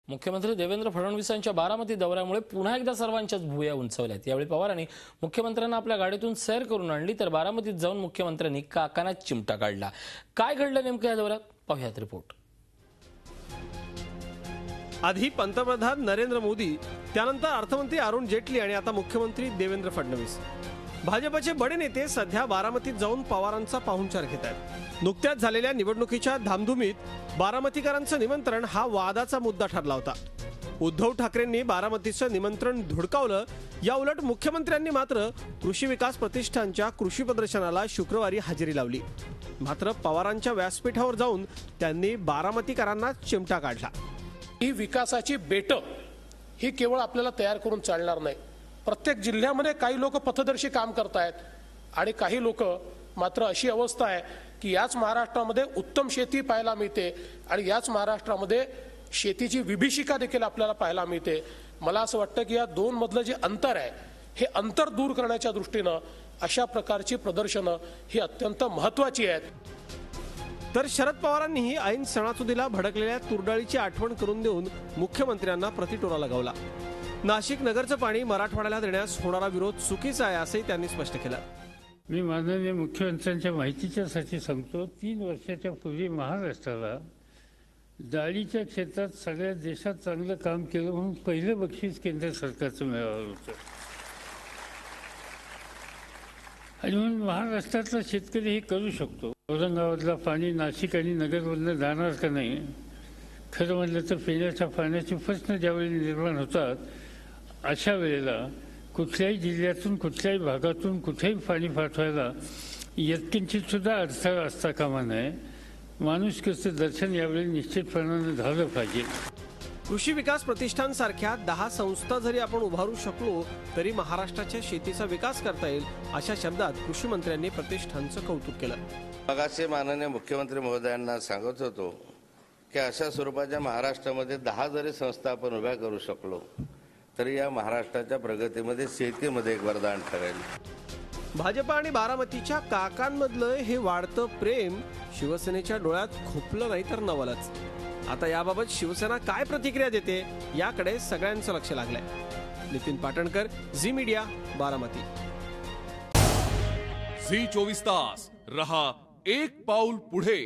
मुख्यमंत्री देवेंद्र फडणवीसांच्या बारामती दौऱ्यामुळे पुन्हा एकदा सर्वांच्याच भुवया उंचावल्यात। यावेळी पवारांनी मुख्यमंत्र्यांना आपल्या गाडीतून सैर करून आणली, तर बारामतीत जाऊन मुख्यमंत्र्यांनी काकांना चिमटा काढला। काय घडलं नेमकं या दौऱ्यात, पाहूयात रिपोर्ट। आधी पंतप्रधान नरेंद्र मोदी, त्यानंतर अर्थमंत्री अरुण जेटली आणि आता मुख्यमंत्री देवेंद्र फडणवीस। भाजपचे बडे नेते सध्या बारामतीत जाऊन पवारांचा पाहुणचार घेत आहेत। नुकत्याच झालेल्या निवडणुकीच्या धामधुमीत बारामतीकरांचं निमंत्रण हा वादाचा मुद्दा ठरला होता। उद्धव ठाकरेंनी बारामतीचं निमंत्रण धुडकावलं। या उलट मुख्यमंत्र्यांनी मात्र कृषी विकास प्रतिष्ठानच्या कृषी प्रदर्शनाला शुक्रवारी हजेरी लावली। मात्र पवारांच्या व्यासपीठावर जाऊन त्यांनी बारामतीकरांना चिमटा काढला। ही विकासाची बेट ही केवळ आपल्याला तयार करून चालणार नाही। प्रत्येक जिल्ह्यामध्ये काही लोक पथदर्शी काम करतायत आणि काही लोक मात्र अशी अवस्था आहे की याच महाराष्ट्रामध्ये उत्तम शेती पाहायला मिळते आणि याच महाराष्ट्रामध्ये शेतीची विभीषिका देखील आपल्याला पाहायला मिळते। मला असं वाटतं की या दोन मधलं जे अंतर आहे हे अंतर दूर करण्याच्या दृष्टीनं अशा प्रकारची प्रदर्शनं ही अत्यंत महत्त्वाची आहेत। तर शरद पवारांनीही ऐन सणासुदीला भडकलेल्या तुरडाळीची आठवण करून देऊन मुख्यमंत्र्यांना प्रतिटोरा लगावला। नाशिक नगरचं पाणी मराठवाड्याला देण्यास होणारा विरोध चुकीचा आहे असंही त्यांनी स्पष्ट केलं। मी माननीय मुख्यमंत्र्यांच्या माहितीच्यासाठी सांगतो, 3 वर्षाच्या पूर्वी महाराष्ट्राला डाळीच्या क्षेत्रात सगळ्या देशात चांगलं काम केलं म्हणून पहिलं बक्षीस केंद्र सरकारचं मिळालं होतं। आणि म्हणून महाराष्ट्रातला शेतकरी हे करू शकतो। औरंगाबादला पाणी नाशिक आणि नगरमधनं जाणार का नाही, खरं म्हणलं तर पिण्याच्या पाण्याचे प्रश्न ज्यावेळी निर्माण होतात अशा वेळेला कुठल्याही जिल्ह्यातून कुठल्याही भागातून कुठेही पाणी पाठवायला यत्किंचित सुद्धा अडथळा असता कामा नये। माणुसकीचं दर्शन यावेळी निश्चितपणाने झालं पाहिजे। कृषी विकास प्रतिष्ठान सारख्या 10 संस्था जरी आपण उभारू शकलो तरी महाराष्ट्राच्या शेतीचा विकास करता येईल, अशा शब्दात कृषी मंत्र्यांनी प्रतिष्ठानचं कौतुक केलं। मगाशी माननीय मुख्यमंत्री महोदयांना सांगत होतो की अशा स्वरूपाच्या महाराष्ट्रामध्ये 10 जरी संस्था आपण उभ्या करू शकलो तरी या महाराष्ट्राच्या प्रगतीमध्ये शेतीमध्ये एक वरदान ठरेल। भाजप आणि बारामतीच्या काकांमधलं हे वाढतं प्रेम शिवसेनेच्या डोळ्यात खुपलं नाही तर नवलच। आता याबाबत शिवसेना काय प्रतिक्रिया देते याकडे सगळ्यांचं लक्ष लागलंय। नितीन पाटणकर, झी मीडिया, बारामती। झी 24 तास रहा एक पाऊल पुढे।